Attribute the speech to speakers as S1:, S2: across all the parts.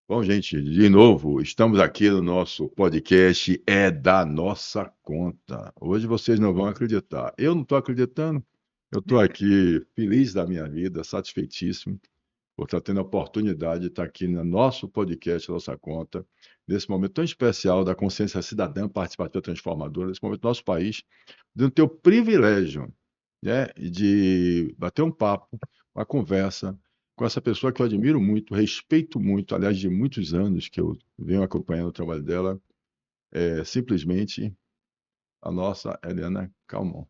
S1: Bom, gente, de novo, estamos aqui no nosso podcast É da Nossa Conta. Hoje vocês não vão acreditar. Eu não estou acreditando, eu estou aqui feliz da minha vida, satisfeitíssimo por estar tendo a oportunidade de estar aqui no nosso podcast Nossa Conta, nesse momento tão especial da consciência cidadã participativa transformadora, nesse momento do nosso país, de ter o privilégio, né, de bater um papo, uma conversa com essa pessoa que eu admiro muito, respeito muito, aliás, de muitos anos que eu venho acompanhando o trabalho dela, é simplesmente a nossa Helena Calmon.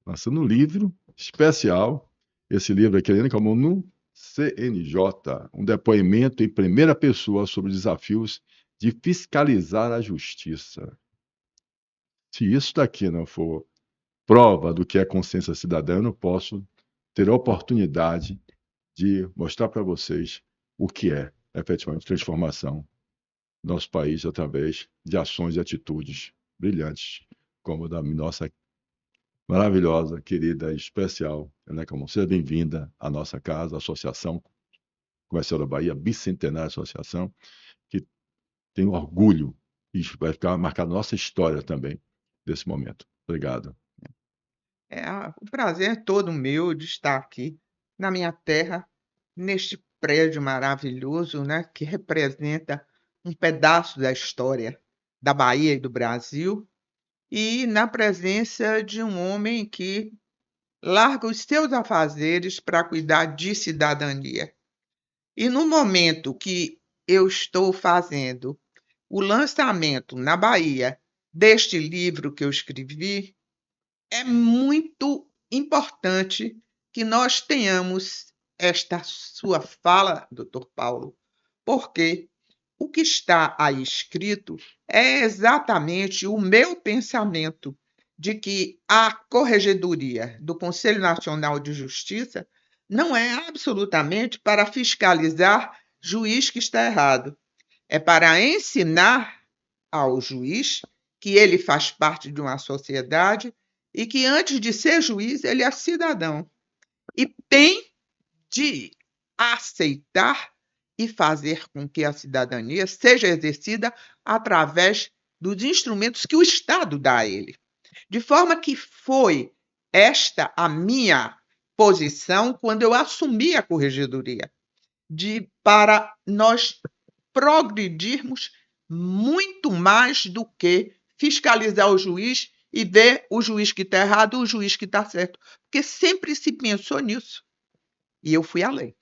S1: Lançando um livro especial, esse livro aqui, Helena Calmon, no CNJ, um depoimento em primeira pessoa sobre os desafios de fiscalizar a justiça. Se isso daqui não for prova do que é consciência cidadã, eu não posso ter a oportunidade de mostrar para vocês o que é efetivamente transformação do nosso país através de ações e atitudes brilhantes, como a da nossa maravilhosa, querida, especial, Helena Calmon. Seja bem-vinda à nossa casa, à Associação Comercial da Bahia, Bicentenária Associação, que tem orgulho e vai ficar marcada na nossa história também, desse momento. Obrigado.
S2: O prazer é todo meu de estar aqui na minha terra, neste prédio maravilhoso, né, que representa um pedaço da história da Bahia e do Brasil, e na presença de um homem que larga os seus afazeres para cuidar de cidadania. E no momento que eu estou fazendo o lançamento na Bahia deste livro que eu escrevi, é muito importante que nós tenhamos esta sua fala, doutor Paulo, porque o que está aí escrito é exatamente o meu pensamento de que a Corregedoria do Conselho Nacional de Justiça não é absolutamente para fiscalizar juiz que está errado, é para ensinar ao juiz que ele faz parte de uma sociedade e que antes de ser juiz, ele é cidadão e tem de aceitar e fazer com que a cidadania seja exercida através dos instrumentos que o Estado dá a ele. De forma que foi esta a minha posição quando eu assumi a corregedoria, para nós progredirmos muito mais do que fiscalizar o juiz e ver o juiz que está errado e o juiz que está certo. Porque sempre se pensou nisso. E eu fui além.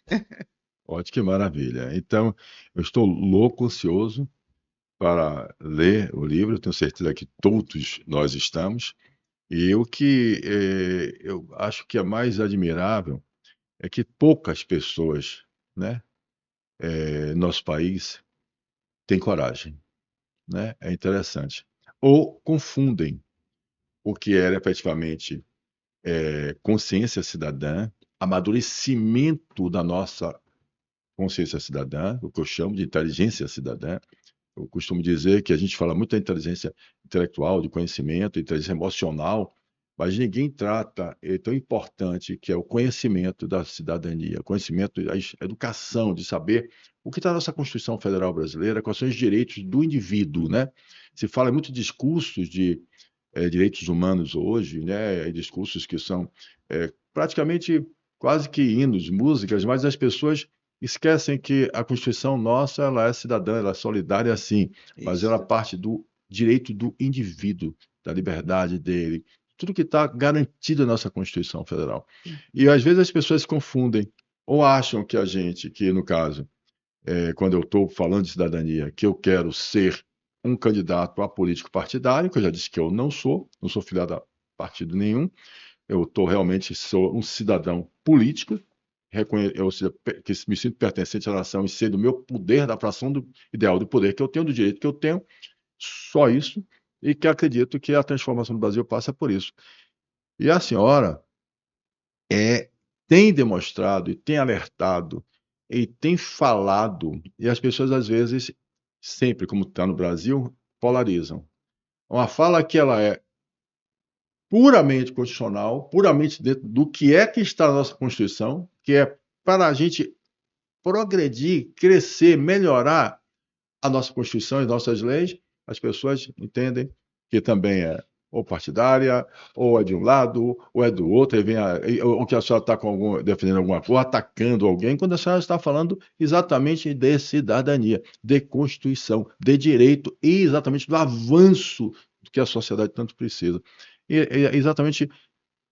S1: Ótimo, que maravilha. Então, eu estou louco, ansioso para ler o livro, tenho certeza que todos nós estamos. E o que eu acho que é mais admirável é que poucas pessoas, né, no nosso país têm coragem, né? É interessante. Ou confundem o que era efetivamente consciência cidadã, amadurecimento da nossa consciência cidadã, o que eu chamo de inteligência cidadã. Eu costumo dizer que a gente fala muito da inteligência intelectual, de conhecimento, inteligência emocional, mas ninguém trata tão importante que é o conhecimento da cidadania, conhecimento da educação, de saber o que está na nossa Constituição Federal Brasileira, quais são os direitos do indivíduo, né? Se fala muito de discursos de direitos humanos hoje, né? Discursos que são praticamente quase que hinos, músicas, mas as pessoas esquecem que a Constituição nossa, ela é cidadã, ela é solidária, sim, mas ela
S2: Isso.
S1: parte do direito do indivíduo, da liberdade dele, tudo que está garantido na nossa Constituição Federal. E às vezes as pessoas se confundem ou acham que a gente, que no caso, quando eu estou falando de cidadania, que eu quero ser um candidato a político partidário, que eu já disse que eu não sou, não sou filiado a partido nenhum, eu realmente sou um cidadão político, ou seja, que me sinto pertencente à nação e sei do meu poder, da fração do ideal do poder que eu tenho, do direito que eu tenho, só isso, e que acredito que a transformação do Brasil passa por isso. E a senhora é, tem demonstrado e tem alertado e tem falado, e as pessoas às vezes, sempre como está no Brasil, polarizam. Uma fala que ela é puramente constitucional, puramente dentro do que está na nossa Constituição, que é para a gente progredir, crescer, melhorar a nossa Constituição e nossas leis, as pessoas entendem que também é ou partidária, ou é de um lado, ou é do outro, ou que a senhora está defendendo alguma coisa, atacando alguém, quando a senhora está falando exatamente de cidadania, de Constituição, de direito e exatamente do avanço que a sociedade tanto precisa. E exatamente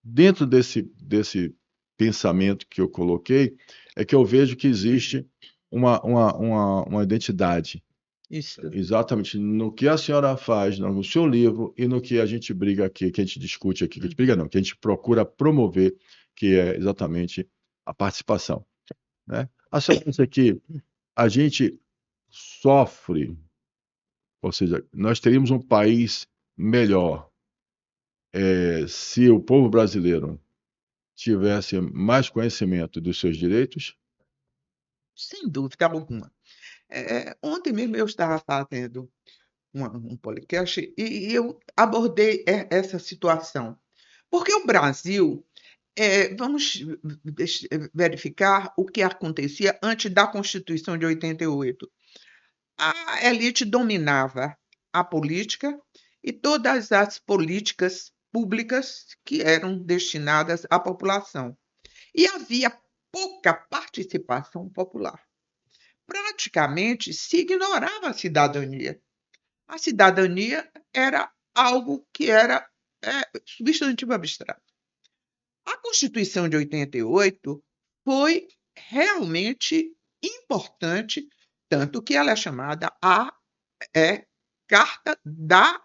S1: dentro desse pensamento que eu coloquei, é que eu vejo que existe uma identidade.
S2: Isso.
S1: Exatamente no que a senhora faz no seu livro e no que a gente briga aqui, que a gente discute aqui, que a gente briga não, que a gente procura promover, que é exatamente a participação, né? A senhora pensa que a gente sofre, ou seja, nós teríamos um país melhor, se o povo brasileiro tivesse mais conhecimento dos seus direitos?
S2: Sem dúvida alguma. Ontem mesmo eu estava fazendo um podcast e eu abordei essa situação. Porque o Brasil, vamos verificar o que acontecia antes da Constituição de 88. A elite dominava a política e todas as políticas públicas que eram destinadas à população. E havia pouca participação popular. Praticamente se ignorava a cidadania. A cidadania era algo que era substantivo abstrato. A Constituição de 88 foi realmente importante, tanto que ela é chamada Carta da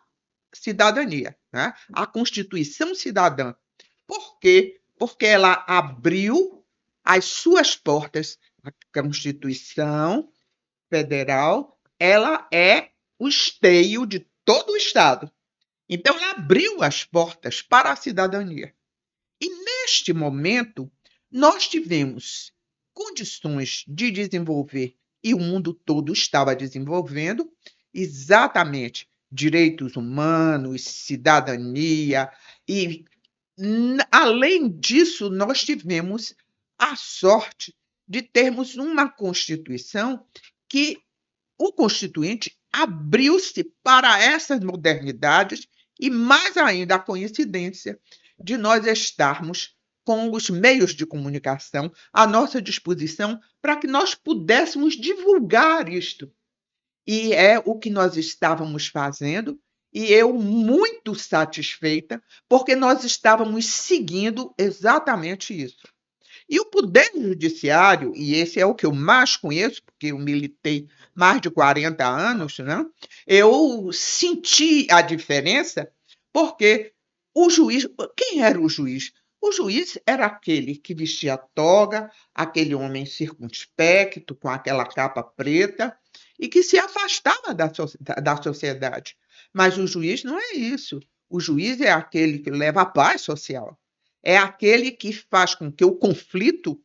S2: Cidadania, né? A Constituição Cidadã. Por quê? Porque ela abriu as suas portas. A Constituição Federal, ela é o esteio de todo o Estado. Então, ela abriu as portas para a cidadania. E, neste momento, nós tivemos condições de desenvolver, e o mundo todo estava desenvolvendo, exatamente direitos humanos, cidadania, e, além disso, nós tivemos a sorte de termos uma Constituição que o Constituinte abriu-se para essas modernidades e, mais ainda, a coincidência de nós estarmos com os meios de comunicação à nossa disposição para que nós pudéssemos divulgar isto. E é o que nós estávamos fazendo, e eu muito satisfeita, porque nós estávamos seguindo exatamente isso. E o Poder Judiciário, e esse é o que eu mais conheço, porque eu militei mais de 40 anos, né? Eu senti a diferença, porque o juiz. Quem era o juiz? O juiz era aquele que vestia toga, aquele homem circunspecto, com aquela capa preta, e que se afastava da sociedade. Mas o juiz não é isso. O juiz é aquele que leva a paz social. É aquele que faz com que o conflito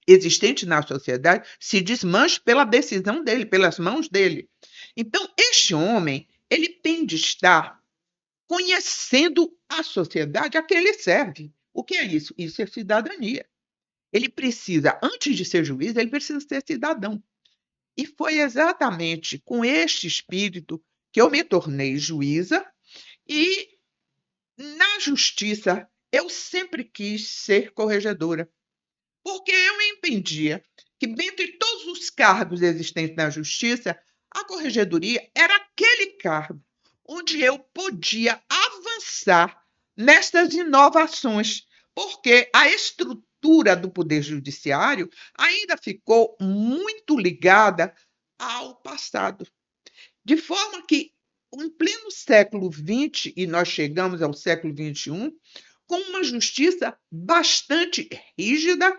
S2: existente na sociedade se desmanche pela decisão dele, pelas mãos dele. Então, este homem, ele tem de estar conhecendo a sociedade a que ele serve. O que é isso? Isso é cidadania. Ele precisa, antes de ser juiz, ele precisa ser cidadão. E foi exatamente com este espírito que eu me tornei juíza e, na justiça, eu sempre quis ser corregedora, porque eu entendia que, dentre todos os cargos existentes na justiça, a corregedoria era aquele cargo onde eu podia avançar nestas inovações, porque a estrutura do Poder Judiciário ainda ficou muito ligada ao passado. De forma que, em pleno século XX, e nós chegamos ao século XXI, com uma justiça bastante rígida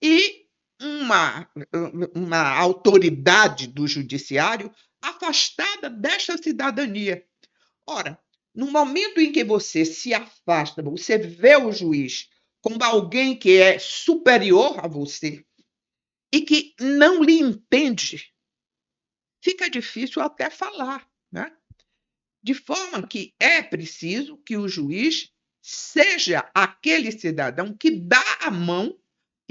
S2: e uma autoridade do judiciário afastada desta cidadania. Ora, no momento em que você se afasta, você vê o juiz como alguém que é superior a você e que não lhe entende, fica difícil até falar, né? De forma que é preciso que o juiz seja aquele cidadão que dá a mão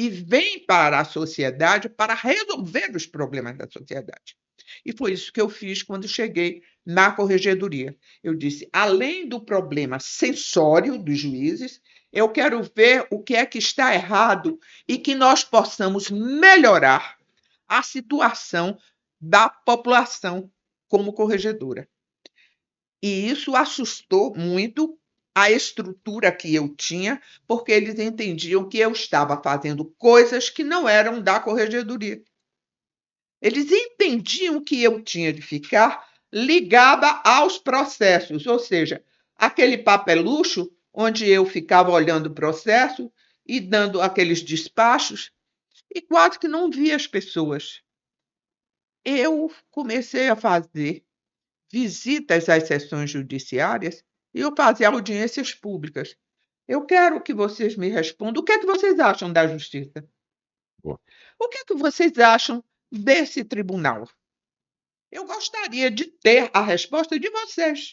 S2: e vem para a sociedade para resolver os problemas da sociedade. E foi isso que eu fiz quando cheguei na corregedoria. Eu disse, além do problema sensório dos juízes, eu quero ver o que é que está errado e que nós possamos melhorar a situação da população como corregedora. E isso assustou muito a estrutura que eu tinha, porque eles entendiam que eu estava fazendo coisas que não eram da corregedoria. Eles entendiam que eu tinha de ficar ligada aos processos, ou seja, aquele papelucho onde eu ficava olhando o processo e dando aqueles despachos e quase que não via as pessoas. Eu comecei a fazer visitas às sessões judiciárias e eu fazia audiências públicas. Eu quero que vocês me respondam o que é que vocês acham da justiça?
S1: Boa.
S2: O que é que vocês acham desse tribunal? Eu gostaria de ter a resposta de vocês.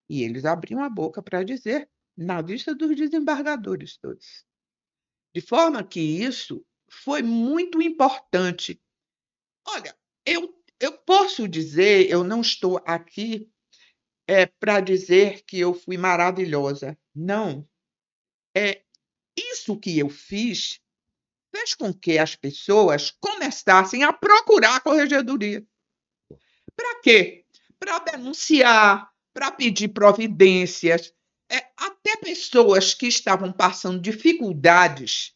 S2: E eles abriam a boca para dizer na vista dos desembargadores todos. De forma que isso foi muito importante. Olha, eu posso dizer, eu não estou aqui para dizer que eu fui maravilhosa. Não. Isso que eu fiz fez com que as pessoas começassem a procurar a corregedoria. Para quê? Para denunciar, para pedir providências. Até pessoas que estavam passando dificuldades,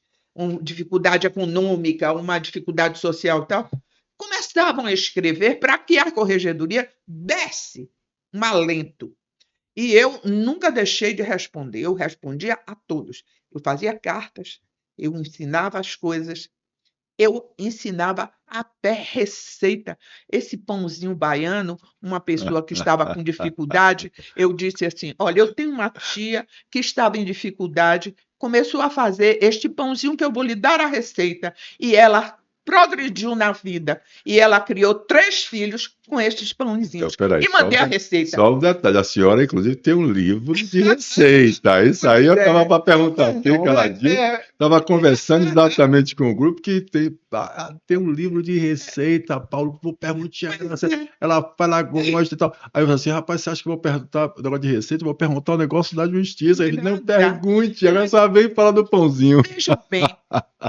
S2: dificuldade econômica, uma dificuldade social e tal, começavam a escrever para que a corregedoria desse um alento. E eu nunca deixei de responder, eu respondia a todos. Eu fazia cartas, eu ensinava as coisas, eu ensinava até receita. Esse pãozinho baiano, uma pessoa que estava com dificuldade, eu disse assim: olha, eu tenho uma tia que estava em dificuldade, começou a fazer este pãozinho que eu vou lhe dar a receita. E ela progrediu na vida. E ela criou 3 filhos com estes
S1: Então,
S2: pãozinhos.
S1: peraí,
S2: E mandei a receita.
S1: só um detalhe. A senhora, inclusive, tem um livro de receita. Isso aí eu estava para perguntar, fica caladinho. Estava conversando exatamente com o grupo que tem um livro de receita, Paulo. Vou perguntar, ela fala, gosta e tal. Aí eu falei assim, rapaz, você acha que eu vou perguntar o negócio de receita? Eu vou perguntar o negócio da justiça. Ele não pergunte, agora só vem falar do pãozinho.
S2: Veja bem,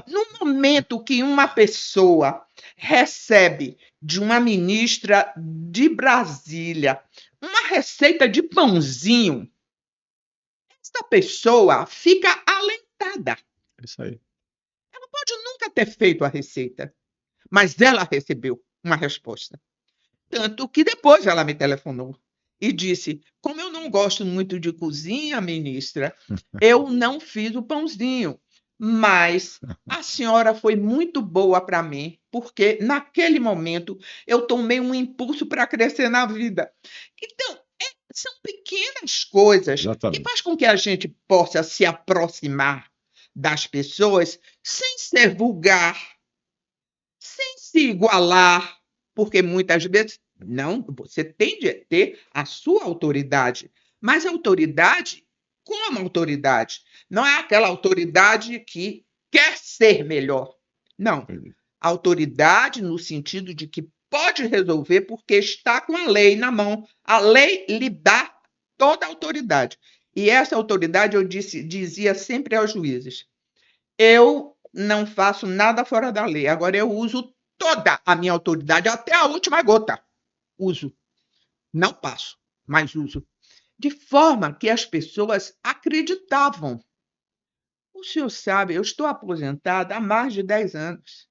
S2: no momento que uma pessoa recebe de uma ministra de Brasília uma receita de pãozinho, essa pessoa fica alentada.
S1: Isso aí.
S2: Ela pode nunca ter feito a receita, mas ela recebeu uma resposta. Tanto que depois ela me telefonou e disse: como eu não gosto muito de cozinha, ministra, eu não fiz o pãozinho. Mas a senhora foi muito boa para mim, porque naquele momento eu tomei um impulso para crescer na vida. Então, são pequenas coisas que fazem com que a gente possa se aproximar das pessoas sem ser vulgar, sem se igualar, porque muitas vezes não, você tem de ter a sua autoridade, mas a autoridade como autoridade, não é aquela autoridade que quer ser melhor. Não. Autoridade no sentido de que pode resolver porque está com a lei na mão. A lei lhe dá toda a autoridade. E essa autoridade eu dizia sempre aos juízes: eu não faço nada fora da lei. Agora eu uso toda a minha autoridade, até a última gota. Uso. Não passo, mas uso. De forma que as pessoas acreditavam. O senhor sabe, eu estou aposentada há mais de 10 anos.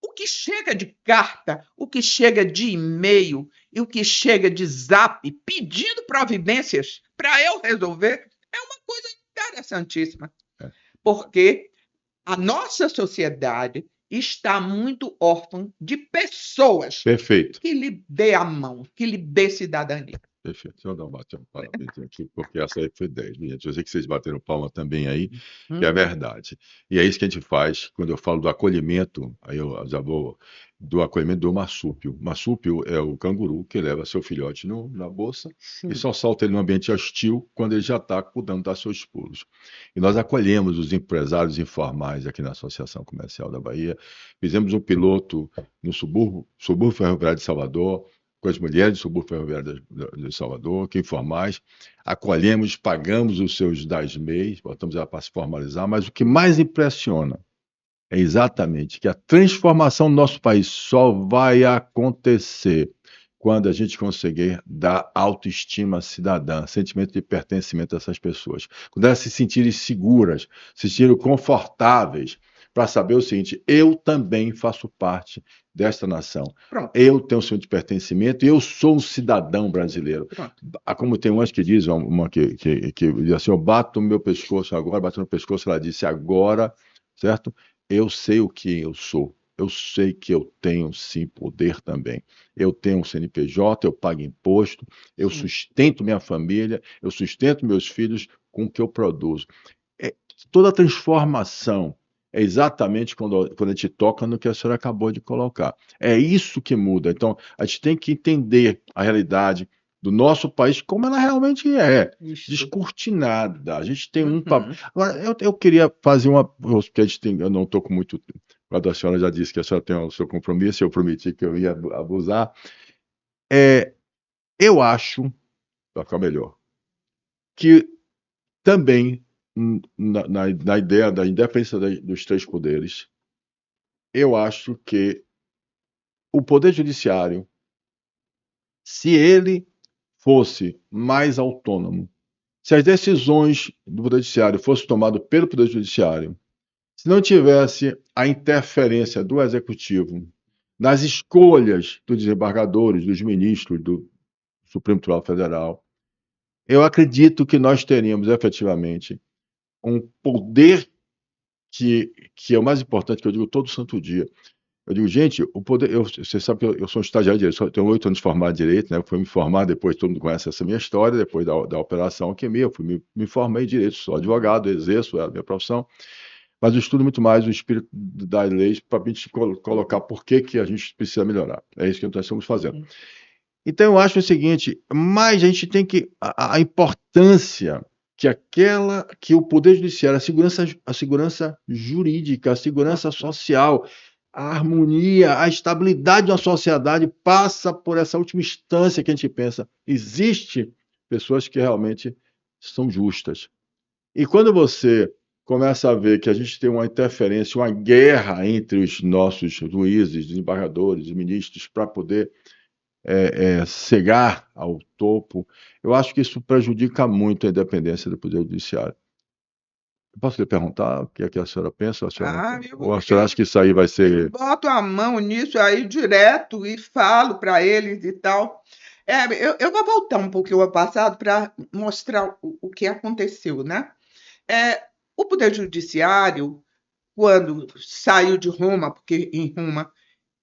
S2: O que chega de carta, o que chega de e-mail e o que chega de zap pedindo providências para eu resolver é uma coisa interessantíssima. Porque a nossa sociedade está muito órfã de pessoas
S1: Perfeito.
S2: que lhe dê a mão, que lhe dê cidadania.
S1: Perfeito. Deixa eu dar um parabéns aqui, porque essa aí foi 10, gente. Eu sei que vocês bateram palma também aí, que é
S2: Uhum.
S1: verdade. E é isso que a gente faz quando eu falo do acolhimento, aí eu já vou do acolhimento do marsúpio. Marsúpio é o canguru que leva seu filhote na bolsa e
S2: Sim.
S1: só solta ele no ambiente hostil quando ele já está podendo dar seus pulos. E nós acolhemos os empresários informais aqui na Associação Comercial da Bahia. Fizemos um piloto no subúrbio ferroviário de Salvador, com as mulheres do subúrbio ferroviário de Salvador, que informais, acolhemos, pagamos os seus 10 meses, botamos ela para se formalizar, mas o que mais impressiona é exatamente que a transformação do nosso país só vai acontecer quando a gente conseguir dar autoestima cidadã, sentimento de pertencimento a essas pessoas. Quando elas se sentirem seguras, se sentirem confortáveis, para saber o seguinte: eu também faço parte desta nação.
S2: Pronto,
S1: Eu tenho um sentimento de pertencimento e eu sou um cidadão brasileiro.
S2: pronto.
S1: Como tem umas que dizem, uma que diz assim: eu bato no meu pescoço agora, bato no pescoço, ela disse agora, certo? Eu sei o que eu sou. Eu sei que eu tenho sim poder também. Eu tenho um CNPJ, eu pago imposto, eu
S2: Sim.
S1: sustento minha família, eu sustento meus filhos com o que eu produzo. É, toda a transformação é exatamente quando a gente toca no que a senhora acabou de colocar. É isso que muda. Então, a gente tem que entender a realidade do nosso país como ela realmente é,
S2: Isso.
S1: descortinada. A gente tem um
S2: Uhum.
S1: Agora, eu queria fazer uma. Porque a gente tem, eu não estou com muito. A senhora já disse que a senhora tem o seu compromisso, eu prometi que eu ia abusar. Eu acho, para ficar melhor, que também, na ideia da independência dos três poderes, eu acho que o Poder Judiciário, se ele fosse mais autônomo, se as decisões do Poder Judiciário fossem tomadas pelo Poder Judiciário, se não tivesse a interferência do Executivo nas escolhas dos desembargadores, dos ministros do Supremo Tribunal Federal, eu acredito que nós teríamos efetivamente um poder que é o mais importante, que eu digo todo santo dia. Eu digo, gente, o poder. Você sabe que eu sou um estagiário de direito, tenho 8 anos de formado em direito, né? Eu fui me formar depois, todo mundo conhece essa minha história, depois da Operação Alquimia, eu me formei em direito, sou advogado, exerço a minha profissão, mas eu estudo muito mais o espírito das leis para a gente colocar por que a gente precisa melhorar. É isso que nós estamos fazendo.
S2: Uhum.
S1: Então, eu acho o seguinte, mas a gente tem que. A importância que o Poder Judiciário, a segurança jurídica, a segurança social, a harmonia, a estabilidade da sociedade passa por essa última instância que a gente pensa. Existe pessoas que realmente são justas. E quando você começa a ver que a gente tem uma interferência, uma guerra entre os nossos juízes, desembargadores e ministros para poder chegar ao topo, eu acho que isso prejudica muito a independência do Poder Judiciário. Eu posso lhe perguntar o que é que a senhora pensa?
S2: Ah,
S1: Ou a senhora acha que isso aí vai ser.
S2: boto a mão nisso aí direto e falo para eles e tal. Eu vou voltar um pouquinho ao passado para mostrar o que aconteceu, né? O Poder Judiciário, quando saiu de Roma, porque em Roma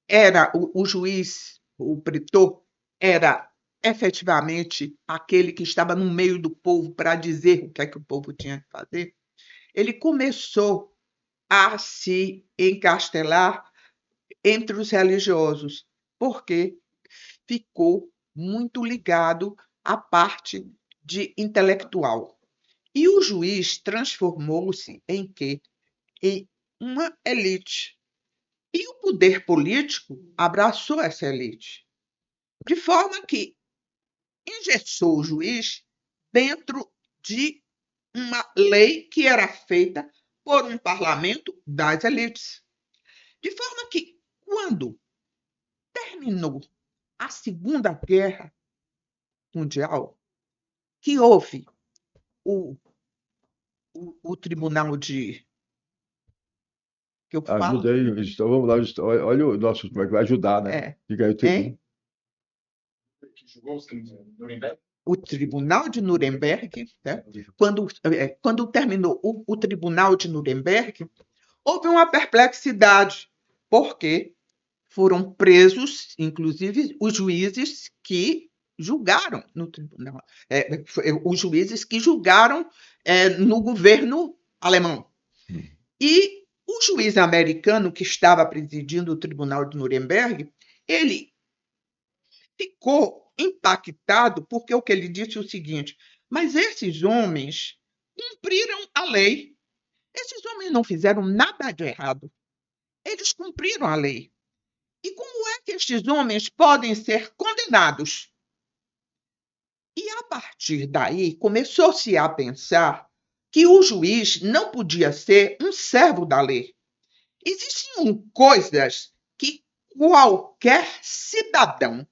S2: era o juiz, o pretor, era efetivamente aquele que estava no meio do povo para dizer o que é que o povo tinha que fazer, ele começou a se encastelar entre os religiosos, porque ficou muito ligado à parte de intelectual. E o juiz transformou-se em quê? Em uma elite. E o poder político abraçou essa elite, de forma que engessou o juiz dentro de uma lei que era feita por um parlamento das elites. De forma que, quando terminou a Segunda Guerra Mundial, que houve o, o tribunal de. Que eu falo?
S1: Ajuda aí, então vamos lá, olha o nosso, como é que vai ajudar, né?
S2: É,
S1: Fica aí o
S2: hein? O Tribunal de Nuremberg, né? Quando terminou o Tribunal de Nuremberg, houve uma perplexidade, porque foram presos, inclusive, os juízes que julgaram no tribunal, os juízes que julgaram no governo alemão. E o juiz americano que estava presidindo o Tribunal de Nuremberg, ele ficou impactado porque o que ele disse é o seguinte: mas esses homens cumpriram a lei. Esses homens não fizeram nada de errado. Eles cumpriram a lei. E como é que estes homens podem ser condenados? E a partir daí começou-se a pensar que o juiz não podia ser um servo da lei. Existiam coisas que qualquer cidadão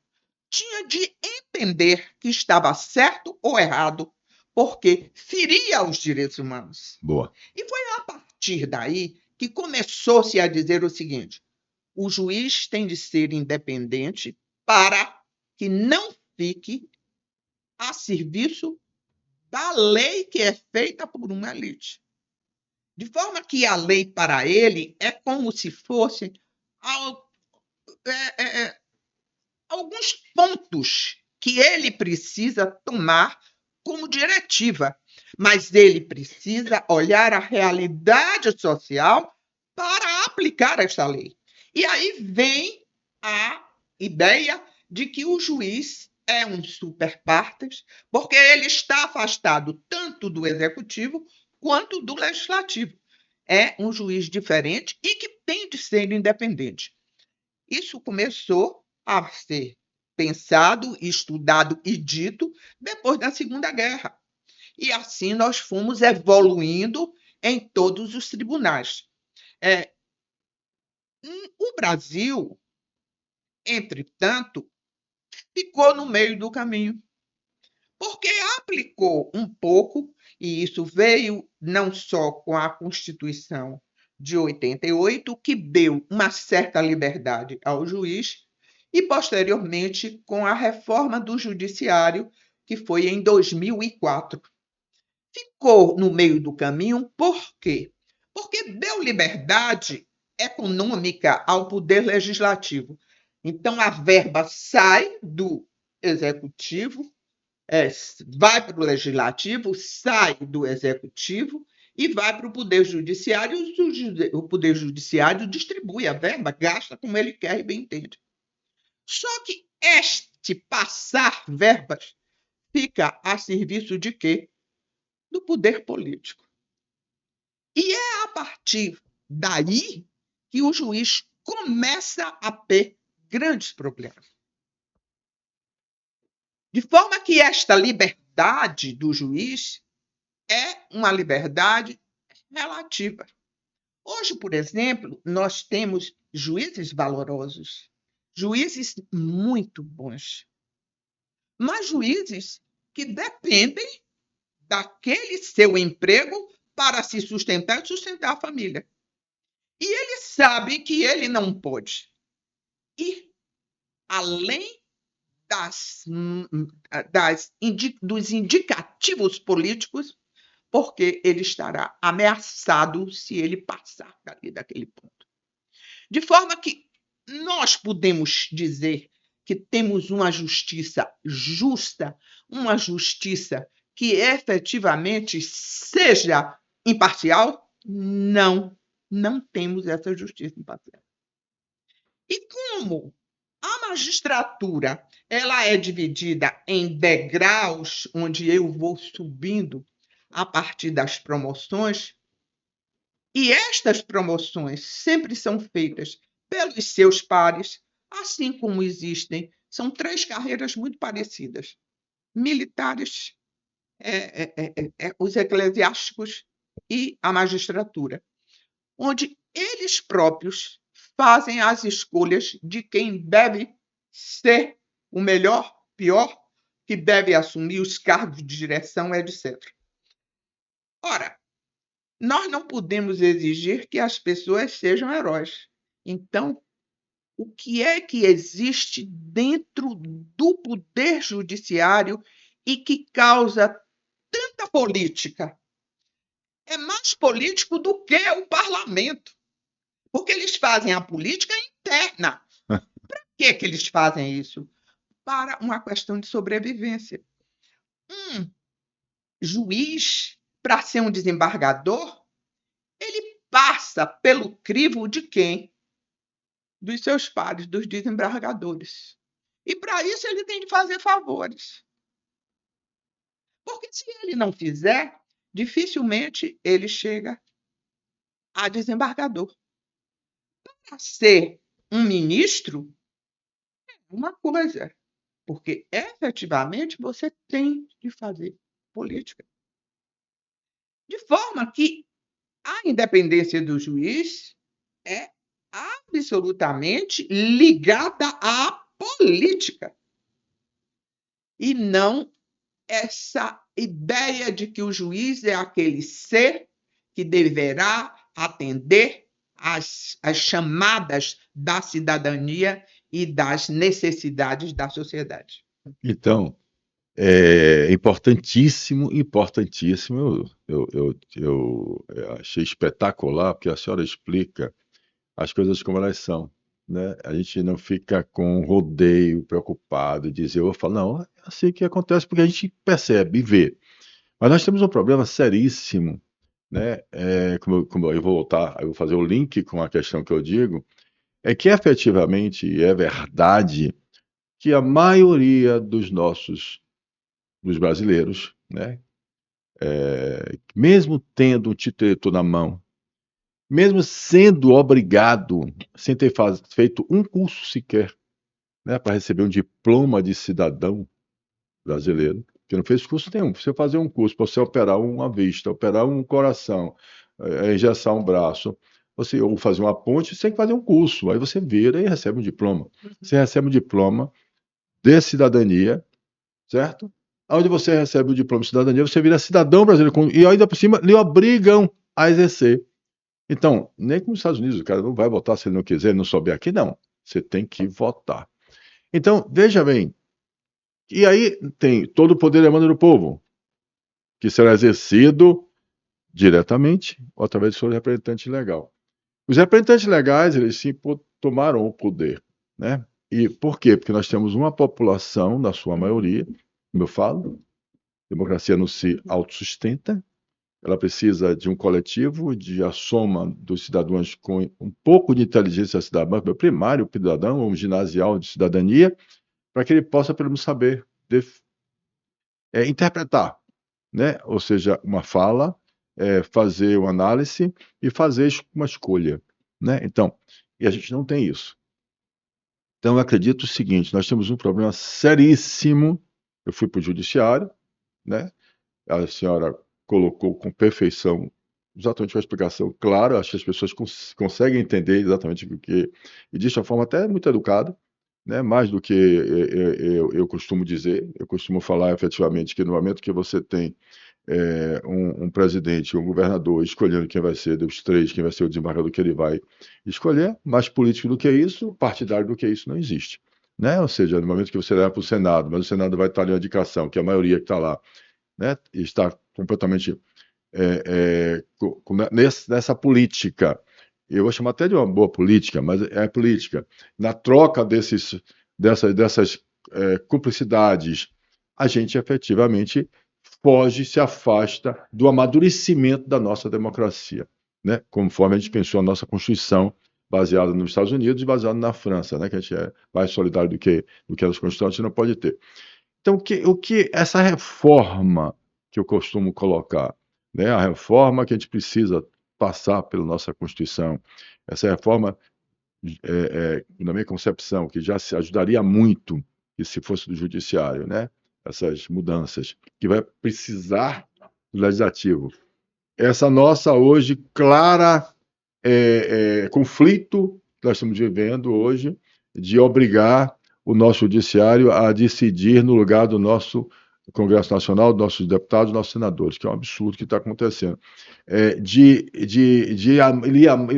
S2: tinha de entender que estava certo ou errado, porque feria os direitos humanos.
S1: Boa.
S2: E foi a partir daí que começou-se a dizer o seguinte: o juiz tem de ser independente para que não fique a serviço da lei que é feita por uma elite. De forma que a lei para ele é como se fosse alguns pontos que ele precisa tomar como diretiva, mas ele precisa olhar a realidade social para aplicar esta lei. E aí vem a ideia de que o juiz é um super partes, porque ele está afastado tanto do executivo quanto do legislativo. É um juiz diferente e que tem de ser independente. Isso começou a ser pensado, estudado e dito depois da Segunda Guerra. E assim nós fomos evoluindo em todos os tribunais. O Brasil, entretanto, ficou no meio do caminho, porque aplicou um pouco, e isso veio não só com a Constituição de 88, que deu uma certa liberdade ao juiz, e posteriormente com a reforma do judiciário, que foi em 2004. Ficou no meio do caminho, por quê? Porque deu liberdade econômica ao poder legislativo. Então, a verba sai do executivo, vai para o legislativo, sai do executivo e vai para o poder judiciário. O poder judiciário distribui a verba, gasta como ele quer e bem entende. Só que este passar verbas fica a serviço de quê? Do poder político. E é a partir daí que o juiz começa a ter grandes problemas. De forma que esta liberdade do juiz é uma liberdade relativa. Hoje, por exemplo, nós temos juízes valorosos, juízes muito bons, mas juízes que dependem daquele seu emprego para se sustentar e sustentar a família. E ele sabe que ele não pode ir além dos indicativos políticos, porque ele estará ameaçado se ele passar daquele ponto. De forma que nós podemos dizer que temos uma justiça justa, uma justiça que efetivamente seja imparcial? Não, não temos essa justiça imparcial. E como a magistratura ela é dividida em degraus, onde eu vou subindo a partir das promoções, e estas promoções sempre são feitas pelos seus pares, assim como existem, são três carreiras muito parecidas: militares, os eclesiásticos e a magistratura, onde eles próprios fazem as escolhas de quem deve ser o melhor, pior, que deve assumir os cargos de direção, etc. Ora, nós não podemos exigir que as pessoas sejam heróis. Então, o que é que existe dentro do poder judiciário e que causa tanta política? É mais político do que o parlamento, porque eles fazem a política interna. Para que eles fazem isso? para uma questão de sobrevivência. Um juiz, para ser um desembargador, ele passa pelo crivo de quem? Dos seus pares, dos desembargadores. E para isso ele tem de fazer favores. Porque se ele não fizer, dificilmente ele chega a desembargador. Para ser um ministro, é uma coisa, porque efetivamente você tem de fazer política. De forma que a independência do juiz é absolutamente ligada à política e não essa ideia de que o juiz é aquele ser que deverá atender às chamadas da cidadania e das necessidades da sociedade.
S1: Então, é importantíssimo, importantíssimo. Eu achei espetacular, porque a senhora explica as coisas como elas são, né? A gente não fica com rodeio, preocupado, dizer, eu falo, não, é assim que acontece, porque a gente percebe e vê. Mas nós temos um problema seríssimo, né? Como eu vou voltar, eu vou fazer o link com a questão que eu digo, é que efetivamente é verdade que a maioria dos brasileiros, né? Mesmo tendo um título na mão, mesmo sendo obrigado, sem ter feito um curso sequer, né, para receber um diploma de cidadão brasileiro, que não fez curso nenhum. Você fazer um curso para você operar uma vista, operar um coração, engessar um braço, ou fazer uma ponte, você tem que fazer um curso. Aí você vira e recebe um diploma. Você recebe um diploma de cidadania, certo? Onde você recebe o diploma de cidadania, você vira cidadão brasileiro. E ainda por cima, lhe obrigam a exercer. Então, nem como nos Estados Unidos, o cara não vai votar se ele não quiser, não souber aqui, não. Você tem que votar. Então, veja bem, e aí tem todo o poder emana do povo, que será exercido diretamente ou através do seu representante legal. Os representantes legais, eles sim tomaram o poder, né? E por quê? Porque nós temos uma população, na sua maioria, como eu falo, a democracia não se autossustenta, ela precisa de um coletivo, de a soma dos cidadãos com um pouco de inteligência cidadã, primário cidadão, ou um ginasial de cidadania, para que ele possa, pelo menos, saber interpretar, né? Ou seja, uma fala, fazer uma análise e fazer uma escolha, né? Então, e a gente não tem isso. Então, eu acredito o seguinte: nós temos um problema seríssimo. Eu fui para o judiciário, né? A senhora colocou com perfeição, exatamente uma explicação clara, acho que as pessoas conseguem entender exatamente o que, e de uma forma até muito educada, né? Mais do que eu costumo dizer, eu costumo falar efetivamente que no momento que você tem um presidente, um governador escolhendo quem vai ser dos três, quem vai ser o desembargador que ele vai escolher, mais político do que isso, partidário do que isso não existe. Né? Ou seja, no momento que você leva para o Senado, mas o Senado vai estar ali uma indicação, que a maioria que está lá, né, está completamente nessa política. Eu vou chamar até de uma boa política, mas é política. Na troca dessas cumplicidades, a gente efetivamente foge, se afasta do amadurecimento da nossa democracia, né? Conforme a gente pensou a nossa Constituição, baseada nos Estados Unidos e baseada na França, né? Que a gente é mais solidário do que as Constituições, a gente não pode ter. Então, o que essa reforma que eu costumo colocar, né? A reforma que a gente precisa passar pela nossa Constituição, essa reforma, na minha concepção, que já se ajudaria muito, que se fosse do Judiciário, né? Essas mudanças, que vai precisar do Legislativo. Essa nossa hoje clara conflito que nós estamos vivendo hoje de obrigar o nosso judiciário a decidir no lugar do nosso Congresso Nacional, dos nossos deputados, dos nossos senadores, que é um absurdo que está acontecendo. Ele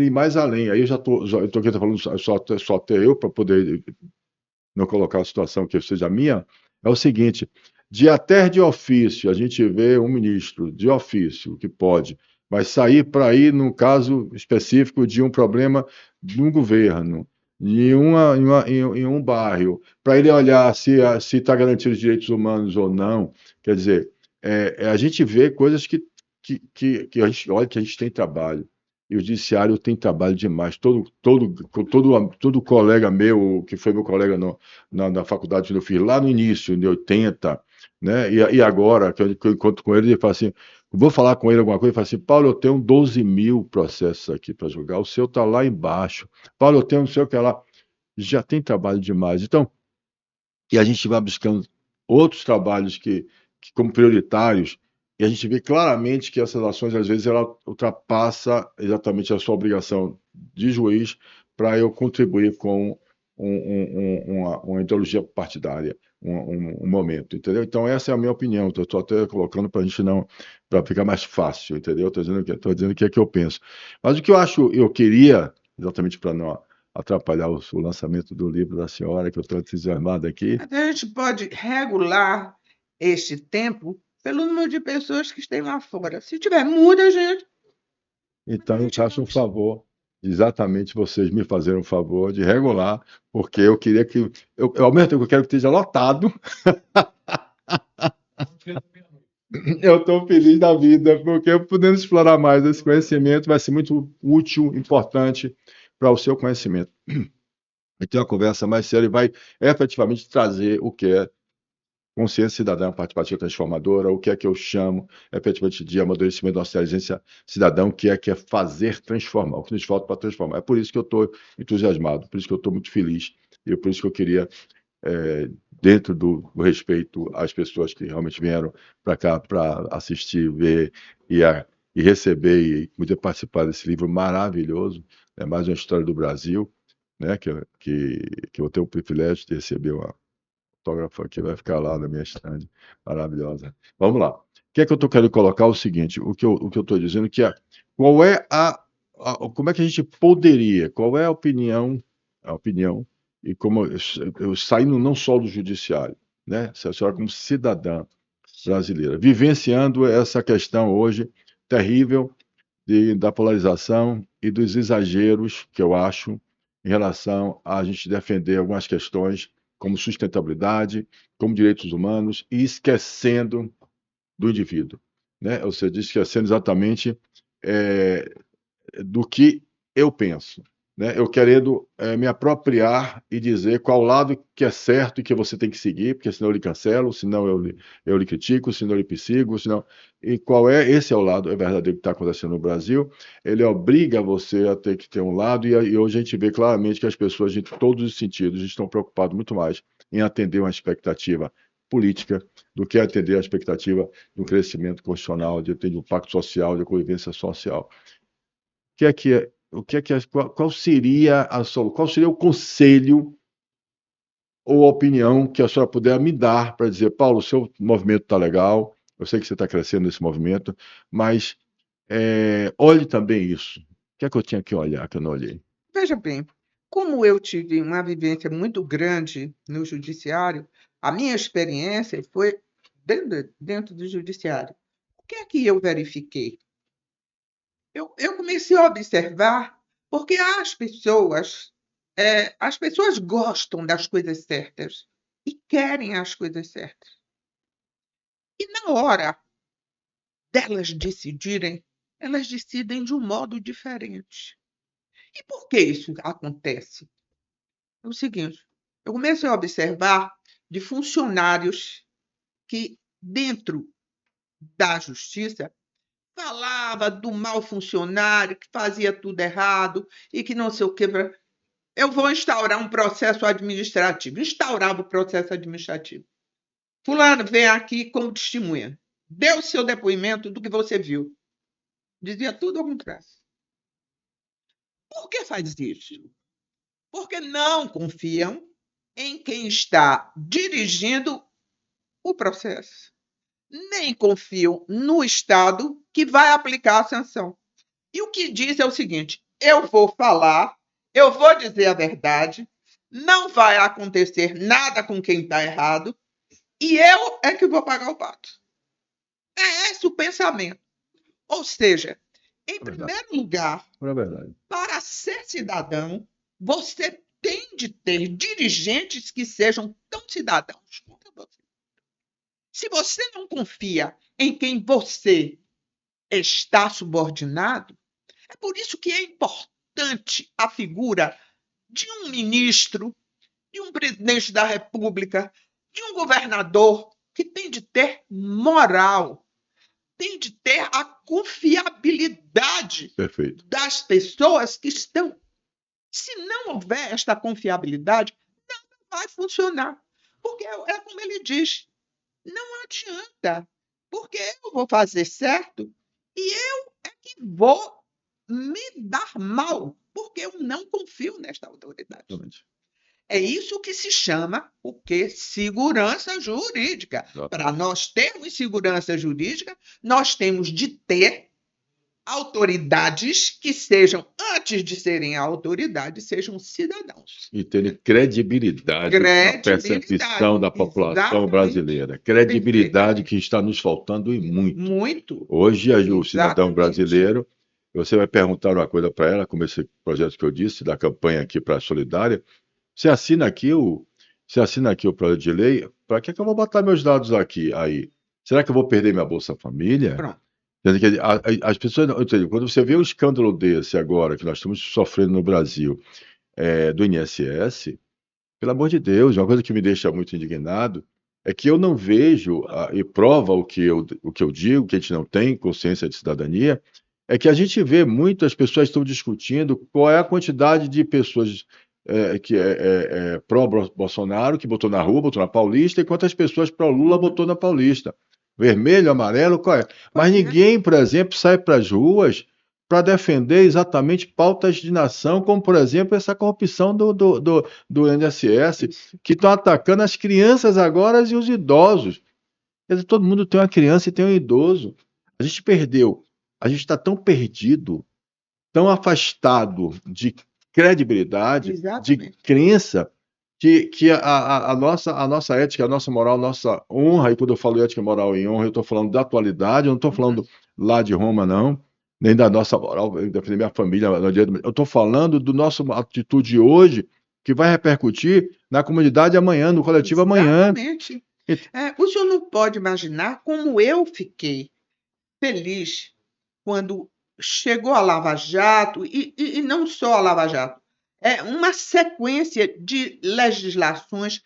S1: ir mais além. Aí eu estou aqui falando só até eu, para poder não colocar a situação que seja minha, é o seguinte: de até de ofício, a gente vê um ministro de ofício que pode, mas sair para ir num caso específico de um problema de um governo, em um bairro, para ele olhar se está garantido os direitos humanos ou não. Quer dizer, a gente vê coisas que a gente olha que a gente tem trabalho. E o judiciário tem trabalho demais. Todo colega meu, que foi meu colega na faculdade que eu fiz lá no início, de 80, né? E agora, que eu encontro com ele fala assim: vou falar com ele alguma coisa, ele fala assim: Paulo, eu tenho 12 mil processos aqui para julgar, o seu está lá embaixo. Paulo, eu tenho não sei o que lá. Já tem trabalho demais. Então, e a gente vai buscando outros trabalhos que como prioritários, e a gente vê claramente que essas ações, às vezes, ela ultrapassa exatamente a sua obrigação de juiz para eu contribuir com uma ideologia partidária, um momento, entendeu? Então, essa é a minha opinião. Estou até colocando para a gente não, para ficar mais fácil, entendeu? Estou dizendo o que é que eu penso. Mas o que eu acho, eu queria, exatamente para não atrapalhar o lançamento do livro da senhora, que eu estou entusiasmado aqui.
S2: Mas a gente pode regular este tempo pelo número de pessoas que estão lá fora. Se tiver muita gente, a
S1: Então, eu
S2: gente
S1: faço
S2: não.
S1: um favor, exatamente vocês me fazerem um favor de regular, porque eu queria que, ao mesmo tempo que eu quero que esteja lotado, eu estou feliz da vida, porque eu podendo explorar mais esse conhecimento vai ser muito útil, importante para o seu conhecimento. Então, a conversa mais séria vai efetivamente trazer o que é consciência cidadã participativa transformadora, o que é que eu chamo efetivamente de amadurecimento da nossa inteligência cidadã, o que é fazer transformar, o que nos falta para transformar. É por isso que eu estou entusiasmado, por isso que eu estou muito feliz, e por isso que eu queria, dentro do respeito às pessoas que realmente vieram para cá para assistir, ver e receber e poder participar desse livro maravilhoso, é mais uma história do Brasil, né, que eu tenho o privilégio de receber uma autógrafo aqui, vai ficar lá na minha estande, maravilhosa. Vamos lá. O que é que eu estou querendo colocar? O seguinte, o que eu estou dizendo que é, qual é como é que a gente poderia, qual é a opinião, e como eu saindo não só do judiciário, né, a senhora como cidadã brasileira, vivenciando essa questão hoje terrível da polarização e dos exageros que eu acho em relação a gente defender algumas questões como sustentabilidade, como direitos humanos e esquecendo do indivíduo, né? Ou seja, esquecendo exatamente é, do que eu penso, né? Eu querendo me apropriar e dizer qual lado que é certo e que você tem que seguir, porque senão eu lhe cancelo, senão eu lhe critico, senão eu lhe persigo, senão... E qual é, esse é o lado, é verdadeiro que está acontecendo no Brasil, ele obriga você a ter que ter um lado, e hoje a gente vê claramente que as pessoas, de todos os sentidos, estão preocupadas muito mais em atender uma expectativa política do que atender a expectativa do crescimento constitucional, de ter um pacto social, de convivência social. Qual seria qual seria o conselho ou a opinião que a senhora puder me dar para dizer, Paulo, o seu movimento está legal, eu sei que você está crescendo nesse movimento, mas olhe também isso. O que é que eu tinha que olhar que eu não olhei?
S2: Veja bem, como eu tive uma vivência muito grande no judiciário, a minha experiência foi dentro do judiciário. O que é que eu verifiquei? Eu comecei a observar porque as pessoas gostam das coisas certas e querem as coisas certas. E na hora delas decidirem, elas decidem de um modo diferente. E por que isso acontece? É o seguinte, eu comecei a observar de funcionários que, dentro da justiça, falava do mau funcionário, que fazia tudo errado e que não sei o que. Eu vou instaurar um processo administrativo. Instaurava o processo administrativo. Fulano, vem aqui como testemunha. Dê o seu depoimento do que você viu. Dizia tudo ao contrário. Por que faz isso? Porque não confiam em quem está dirigindo o processo. Nem confiam no Estado que vai aplicar a sanção. E o que diz é o seguinte: eu vou falar, eu vou dizer a verdade, não vai acontecer nada com quem está errado, e eu é que vou pagar o pato. É esse o pensamento. Ou seja, em
S1: É verdade.
S2: primeiro lugar,
S1: É verdade.
S2: para ser cidadão, você tem de ter dirigentes que sejam tão cidadãos quanto você. Se você não confia em quem você está subordinado, é por isso que é importante a figura de um ministro, de um presidente da República, de um governador, que tem de ter moral, tem de ter a confiabilidade
S1: Perfeito.
S2: das pessoas que estão. Se não houver esta confiabilidade, não vai funcionar. Porque é como ele diz, não adianta, porque eu vou fazer certo e eu é que vou me dar mal, porque eu não confio nesta autoridade.
S1: Exatamente.
S2: É isso que se chama o quê? Segurança jurídica.
S1: Exato.
S2: Para nós termos segurança jurídica, nós temos de ter autoridades que sejam, antes de serem autoridades, sejam cidadãos.
S1: E terem credibilidade na percepção da população
S2: exatamente.
S1: brasileira. Credibilidade
S2: Perfeitamente.
S1: que está nos faltando e muito.
S2: Muito.
S1: Hoje, o cidadão
S2: Exatamente.
S1: brasileiro, você vai perguntar uma coisa para ela, como esse projeto que eu disse, da campanha aqui para a Solidária. Você assina aqui o projeto de lei, para que eu vou botar meus dados aqui? Aí? Será que eu vou perder minha Bolsa Família?
S2: Pronto.
S1: Quer dizer, as pessoas, quando você vê um escândalo desse agora, que nós estamos sofrendo no Brasil, do INSS, pelo amor de Deus, uma coisa que me deixa muito indignado é que eu não vejo, e prova o que eu digo, que a gente não tem consciência de cidadania, é que a gente vê muitas pessoas estão discutindo qual é a quantidade de pessoas que é pró-Bolsonaro, que botou na rua, botou na Paulista, e quantas pessoas pró-Lula botou na Paulista. Vermelho, amarelo, qual é? Mas ninguém, por exemplo, sai para as ruas para defender exatamente pautas de nação, como, por exemplo, essa corrupção do INSS, que estão atacando as crianças agora e os idosos. Quer dizer, todo mundo tem uma criança e tem um idoso. A gente perdeu, a gente está tão perdido, tão afastado de credibilidade, de
S2: Exatamente.
S1: crença, que a nossa ética, a nossa moral, a nossa honra, e quando eu falo ética, moral e honra, eu estou falando da atualidade, eu não estou falando lá de Roma, não, nem da nossa moral, defender minha família, eu estou falando do nosso atitude hoje, que vai repercutir na comunidade amanhã, no coletivo amanhã.
S2: Exatamente. O senhor não pode imaginar como eu fiquei feliz quando chegou a Lava Jato, e não só a Lava Jato, uma sequência de legislações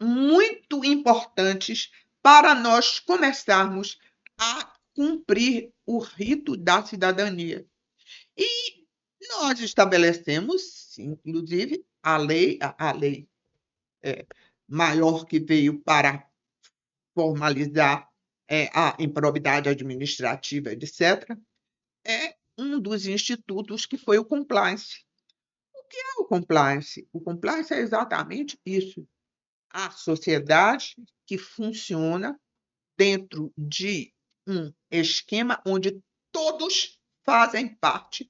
S2: muito importantes para nós começarmos a cumprir o rito da cidadania. E nós estabelecemos, inclusive, a lei maior que veio para formalizar a improbidade administrativa, etc., é um dos institutos que foi o compliance. O que é o compliance? O compliance é exatamente isso. A sociedade que funciona dentro de um esquema onde todos fazem parte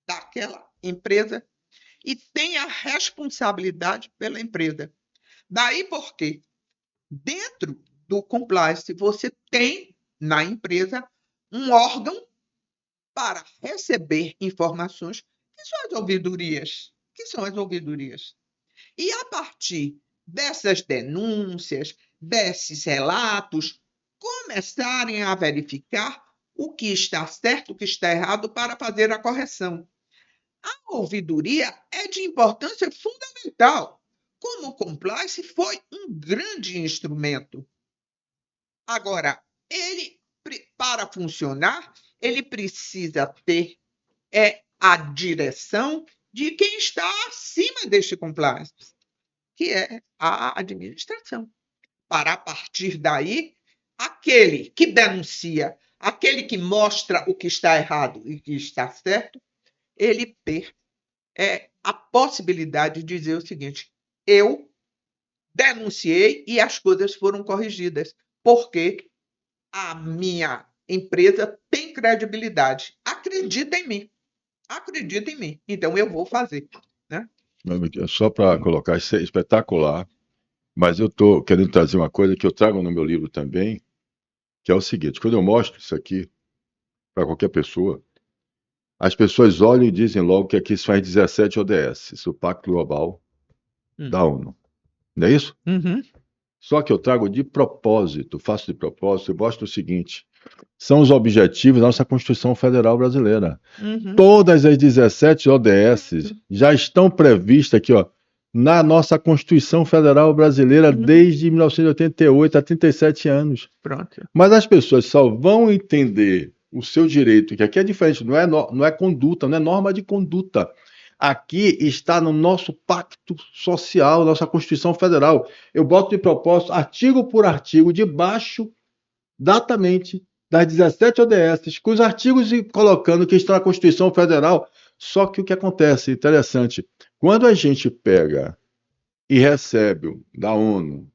S2: daquela empresa e têm a responsabilidade pela empresa. Daí porque, dentro do compliance, você tem na empresa um órgão para receber informações, que são as ouvidorias. E a partir dessas denúncias, desses relatos, começarem a verificar o que está certo, o que está errado, para fazer a correção. A ouvidoria é de importância fundamental. Como o compliance foi um grande instrumento. Agora, ele, para funcionar, ele precisa ter a direção de quem está acima deste compliance, que é a administração. Para, a partir daí, aquele que denuncia, aquele que mostra o que está errado e o que está certo, ele ter a possibilidade de dizer o seguinte: eu denunciei e as coisas foram corrigidas, porque a minha empresa tem credibilidade. Acredita em mim, então eu vou fazer. Né?
S1: Só para colocar, isso é espetacular, mas eu estou querendo trazer uma coisa que eu trago no meu livro também, que é o seguinte: quando eu mostro isso aqui para qualquer pessoa, as pessoas olham e dizem logo que aqui são as 17 ODS, o Pacto Global
S2: Hum.
S1: da ONU. Não é isso?
S2: Uhum.
S1: Só que eu trago de propósito, faço de propósito, eu gosto do seguinte: são os objetivos da nossa Constituição Federal Brasileira.
S2: Uhum.
S1: Todas as 17 ODS já estão previstas aqui, ó, na nossa Constituição Federal Brasileira desde 1988, há 37 anos.
S2: Pronto.
S1: Mas as pessoas só vão entender o seu direito, que aqui é diferente, não é conduta, não é norma de conduta. Aqui está no nosso pacto social, nossa Constituição Federal. Eu boto de propósito, artigo por artigo, debaixo, datamente, das 17 ODS, com os artigos colocando que está na Constituição Federal. Só que o que acontece, interessante, quando a gente pega e recebe da ONU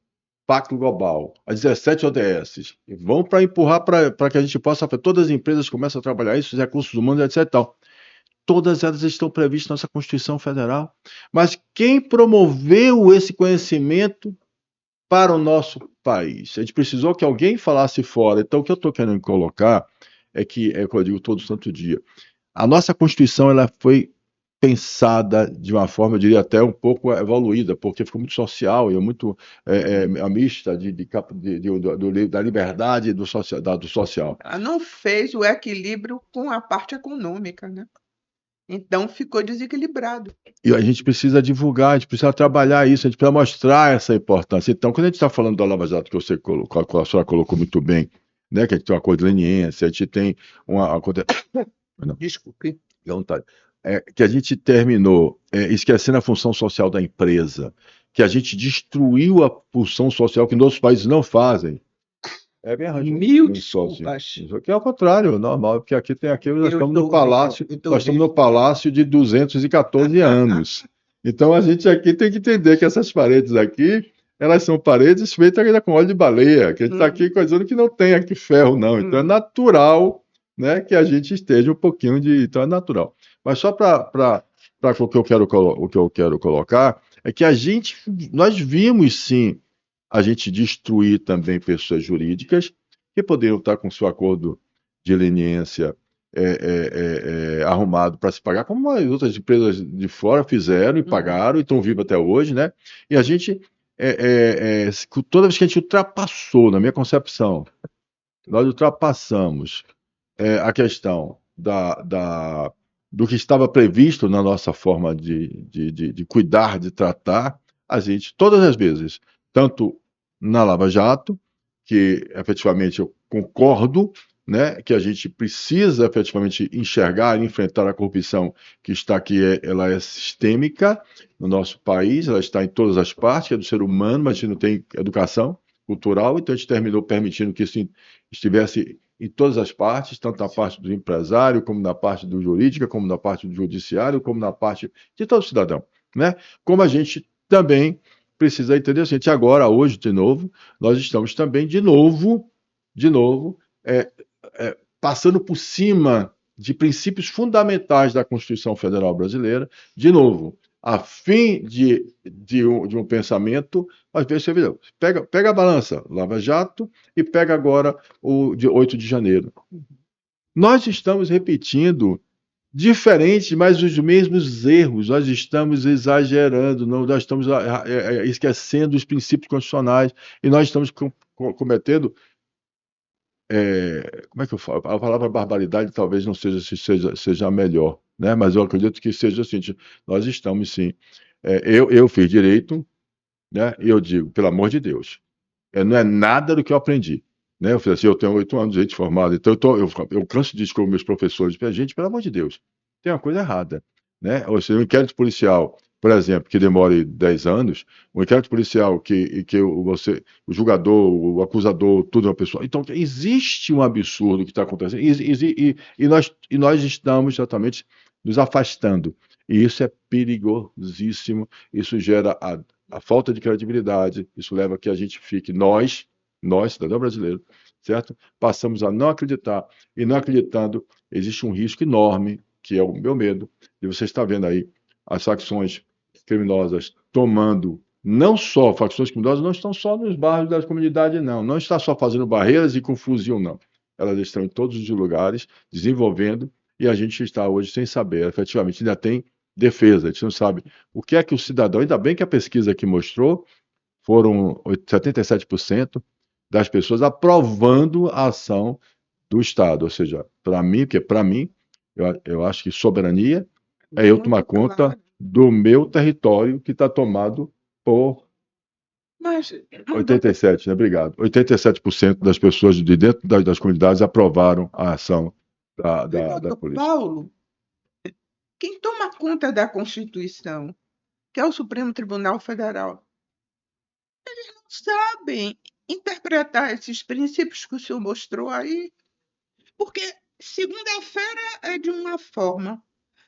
S1: Pacto Global, as 17 ODS, e vão para empurrar para que a gente possa, todas as empresas começam a trabalhar isso, os recursos humanos, etc. Tal. Todas elas estão previstas na nossa Constituição Federal. Mas quem promoveu esse conhecimento para o nosso país? A gente precisou que alguém falasse fora. Então, o que eu estou querendo colocar é que, é o que eu digo todo santo dia, a nossa Constituição ela foi pensada de uma forma, eu diria até um pouco evoluída, porque ficou muito social e muito a mista da liberdade e do social.
S2: Ela não fez o equilíbrio com a parte econômica, né? Então ficou desequilibrado.
S1: E a gente precisa divulgar, a gente precisa trabalhar isso, a gente precisa mostrar essa importância. Então, quando a gente está falando da Lava Jato, que você colocou, a senhora colocou muito bem, né, que a gente tem uma acordo de leniência, a gente tem uma acordo...
S2: Desculpe.
S1: à vontade. Que a gente terminou esquecendo a função social da empresa, que a gente destruiu a função social que outros países não fazem. É bem arranjado.
S2: Mil desculpas.
S1: Isso aqui é ao contrário, normal, porque aqui nós estamos no palácio,
S2: eu
S1: nós estamos no palácio de 214 anos. Então a gente aqui tem que entender que essas paredes aqui, elas são paredes feitas ainda com óleo de baleia, que a gente está aqui coisando que não tem aqui ferro, não. Então é natural, né, que a gente esteja um pouquinho de. Então é natural. Mas só para o que eu quero colocar, é que nós vimos sim a gente destruir também pessoas jurídicas que poderiam estar com seu acordo de leniência arrumado para se pagar, como as outras empresas de fora fizeram e pagaram e estão vivas até hoje, né? E a gente, toda vez que a gente ultrapassou, na minha concepção, nós ultrapassamos a questão do que estava previsto na nossa forma de cuidar, de tratar, a gente, todas as vezes, tanto na Lava Jato, que efetivamente eu concordo, né, que a gente precisa efetivamente enxergar e enfrentar a corrupção que está aqui, ela é sistêmica no nosso país, ela está em todas as partes, é do ser humano, mas a gente não tem educação cultural, então a gente terminou permitindo que isso estivesse em todas as partes, tanto na parte do empresário, como na parte do jurídica, como na parte do judiciário, como na parte de todo cidadão, né? Como a gente também precisa entender, gente, agora, hoje, de novo, nós estamos também, de novo, passando por cima de princípios fundamentais da Constituição Federal Brasileira, de novo, a fim de um pensamento, às vezes você vê, pega a balança, Lava Jato, e pega agora o de 8 de janeiro. Nós estamos repetindo diferentes, mas os mesmos erros. Nós estamos exagerando, nós estamos esquecendo os princípios constitucionais e nós estamos cometendo. Como é que eu falo? A palavra barbaridade talvez não seja a melhor, né? Mas eu acredito que seja assim. Nós estamos sim. Eu fiz direito, né? E eu digo, pelo amor de Deus, não é nada do que eu aprendi. Né? Eu falei assim, eu tenho 8 anos de gente formado, então eu canso de dizer com meus professores, gente, pelo amor de Deus, tem uma coisa errada. Né? Ou seja, um inquérito policial, por exemplo, que demore 10 anos, um inquérito policial o julgador, o acusador, tudo é uma pessoa. Então, existe um absurdo que está acontecendo, e nós estamos exatamente nos afastando. E isso é perigosíssimo, isso gera a falta de credibilidade, isso leva a que a gente fique, nós, cidadão brasileiro, certo? Passamos a não acreditar, e não acreditando, existe um risco enorme, que é o meu medo, de você estar vendo aí as facções criminosas tomando, não só, facções criminosas não estão só nos bairros das comunidades, não está só fazendo barreiras e com fuzil, não. Elas estão em todos os lugares, desenvolvendo, e a gente está hoje sem saber, efetivamente, ainda tem defesa, a gente não sabe o que é que o cidadão, ainda bem que a pesquisa que mostrou, foram 77% das pessoas aprovando a ação do Estado, ou seja, para mim, porque para mim, eu acho que soberania é eu tomar
S2: Muito
S1: conta
S2: claro.
S1: do meu território que está tomado por
S2: Mas, doutor,
S1: 87, né? Obrigado. 87% das pessoas de dentro das comunidades aprovaram a ação da
S2: doutor
S1: polícia.
S2: Paulo, quem toma conta da Constituição, que é o Supremo Tribunal Federal, não sabem interpretar esses princípios que o senhor mostrou aí, porque segunda-feira é de uma forma,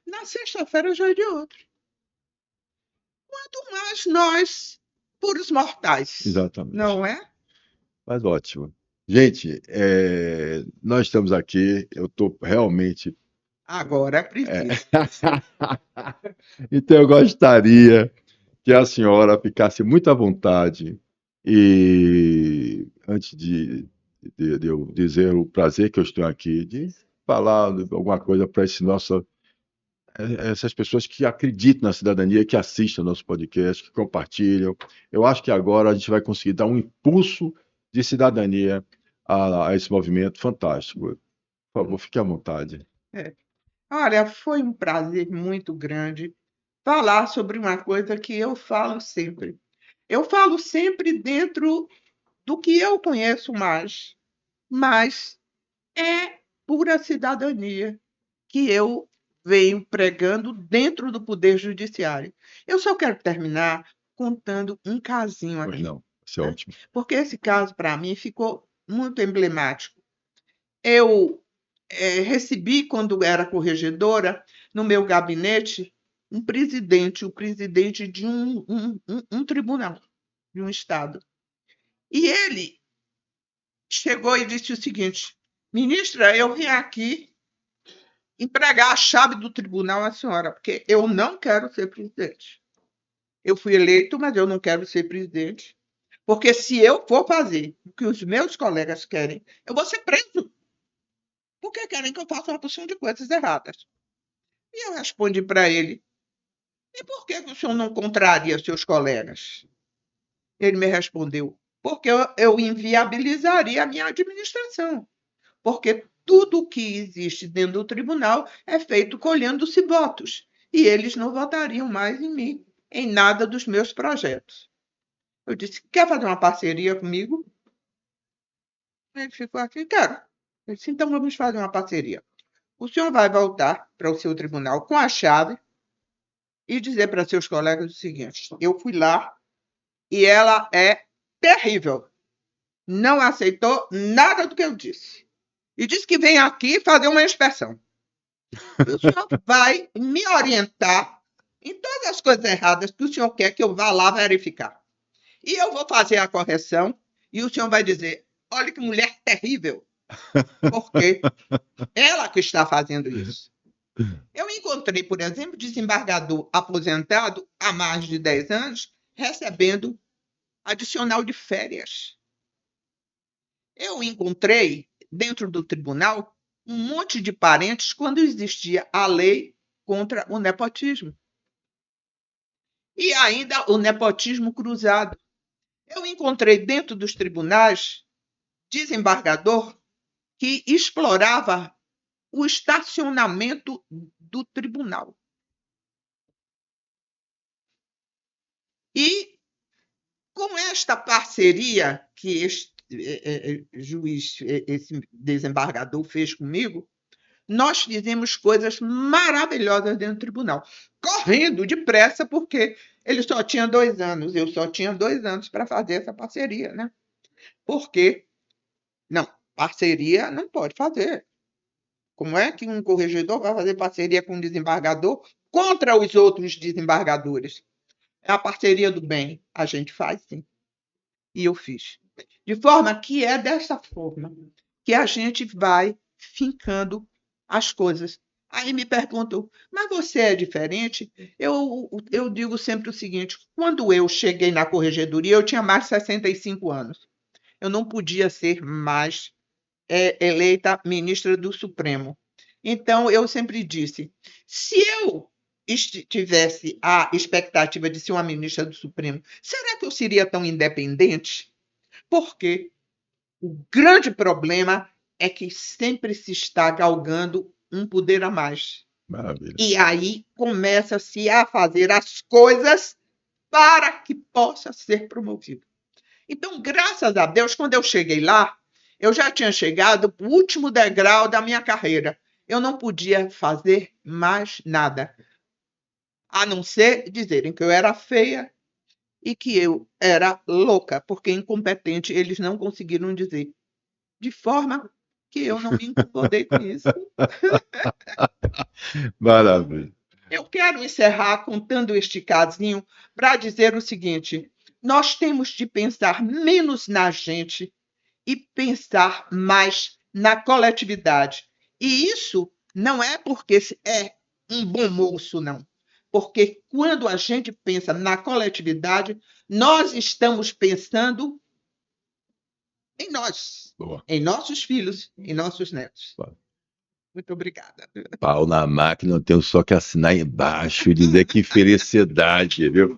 S2: na sexta-feira já é de outra. Quanto mais nós, puros mortais,
S1: Exatamente.
S2: não é?
S1: Mas ótimo. Gente, nós estamos aqui, eu estou realmente.
S2: Agora é
S1: é,
S2: preciso.
S1: Então, eu gostaria que a senhora ficasse muito à vontade e, antes de eu dizer o prazer que eu estou aqui, de falar alguma coisa para essas pessoas que acreditam na cidadania, que assistem ao nosso podcast, que compartilham. Eu acho que agora a gente vai conseguir dar um impulso de cidadania a esse movimento fantástico. Por favor, fique à vontade.
S2: É. Olha, foi um prazer muito grande falar sobre uma coisa que eu falo sempre. Eu falo sempre dentro do que eu conheço mais, mas é pura cidadania que eu venho pregando dentro do Poder Judiciário. Eu só quero terminar contando um casinho
S1: Pois
S2: aqui,
S1: não, isso é
S2: né?
S1: ótimo.
S2: Porque esse caso, para mim, ficou muito emblemático. Eu recebi, quando era corregedora, no meu gabinete, o presidente de um tribunal, de um estado. E ele chegou e disse o seguinte: ministra, eu vim aqui entregar a chave do tribunal à senhora, porque eu não quero ser presidente. Eu fui eleito, mas eu não quero ser presidente, porque se eu for fazer o que os meus colegas querem, eu vou ser preso, porque querem que eu faça uma porção de coisas erradas. E eu respondi para ele: e por que o senhor não contraria seus colegas? Ele me respondeu: porque eu inviabilizaria a minha administração. Porque tudo o que existe dentro do tribunal é feito colhendo-se votos. E eles não votariam mais em mim, em nada dos meus projetos. Eu disse: quer fazer uma parceria comigo? Ele ficou assim: quero. Eu disse: então vamos fazer uma parceria. O senhor vai voltar para o seu tribunal com a chave e dizer para seus colegas o seguinte: eu fui lá e ela é terrível. Não aceitou nada do que eu disse. E disse que vem aqui fazer uma inspeção. E o senhor vai me orientar em todas as coisas erradas que o senhor quer que eu vá lá verificar. E eu vou fazer a correção e o senhor vai dizer: olha que mulher terrível, porque ela que está fazendo isso. Eu encontrei, por exemplo, desembargador aposentado há mais de 10 anos recebendo adicional de férias. Eu encontrei, dentro do tribunal, um monte de parentes quando existia a lei contra o nepotismo. E ainda o nepotismo cruzado. Eu encontrei dentro dos tribunais desembargador que explorava o estacionamento do tribunal. E com esta parceria que este juiz, esse desembargador fez comigo, nós fizemos coisas maravilhosas dentro do tribunal, correndo depressa, porque ele só tinha 2 anos, eu só tinha 2 anos para fazer essa parceria, né? Porque, não, parceria não pode fazer. Como é que um corregedor vai fazer parceria com um desembargador contra os outros desembargadores? É a parceria do bem. A gente faz, sim. E eu fiz. De forma que é dessa forma que a gente vai fincando as coisas. Aí me perguntam, mas você é diferente? Eu digo sempre o seguinte: quando eu cheguei na corregedoria, eu tinha mais de 65 anos. Eu não podia ser mais eleita ministra do Supremo. Então, eu sempre disse: se eu tivesse a expectativa de ser uma ministra do Supremo, será que eu seria tão independente? Porque o grande problema é que sempre se está galgando um poder a mais.
S1: Maravilha.
S2: E aí começa-se a fazer as coisas para que possa ser promovido. Então, graças a Deus, quando eu cheguei lá, eu já tinha chegado para o último degrau da minha carreira. Eu não podia fazer mais nada, a não ser dizerem que eu era feia e que eu era louca, porque incompetente eles não conseguiram dizer. De forma que eu não me incomodei com isso.
S1: Maravilha.
S2: Eu quero encerrar contando este casinho para dizer o seguinte: nós temos de pensar menos na gente e pensar mais na coletividade. E isso não é porque é um bom moço, não. Porque quando a gente pensa na coletividade, nós estamos pensando em nós,
S1: Boa.
S2: em nossos filhos, em nossos netos.
S1: Boa.
S2: Muito obrigada.
S1: Pau na máquina, eu tenho só que assinar embaixo e dizer que felicidade, viu?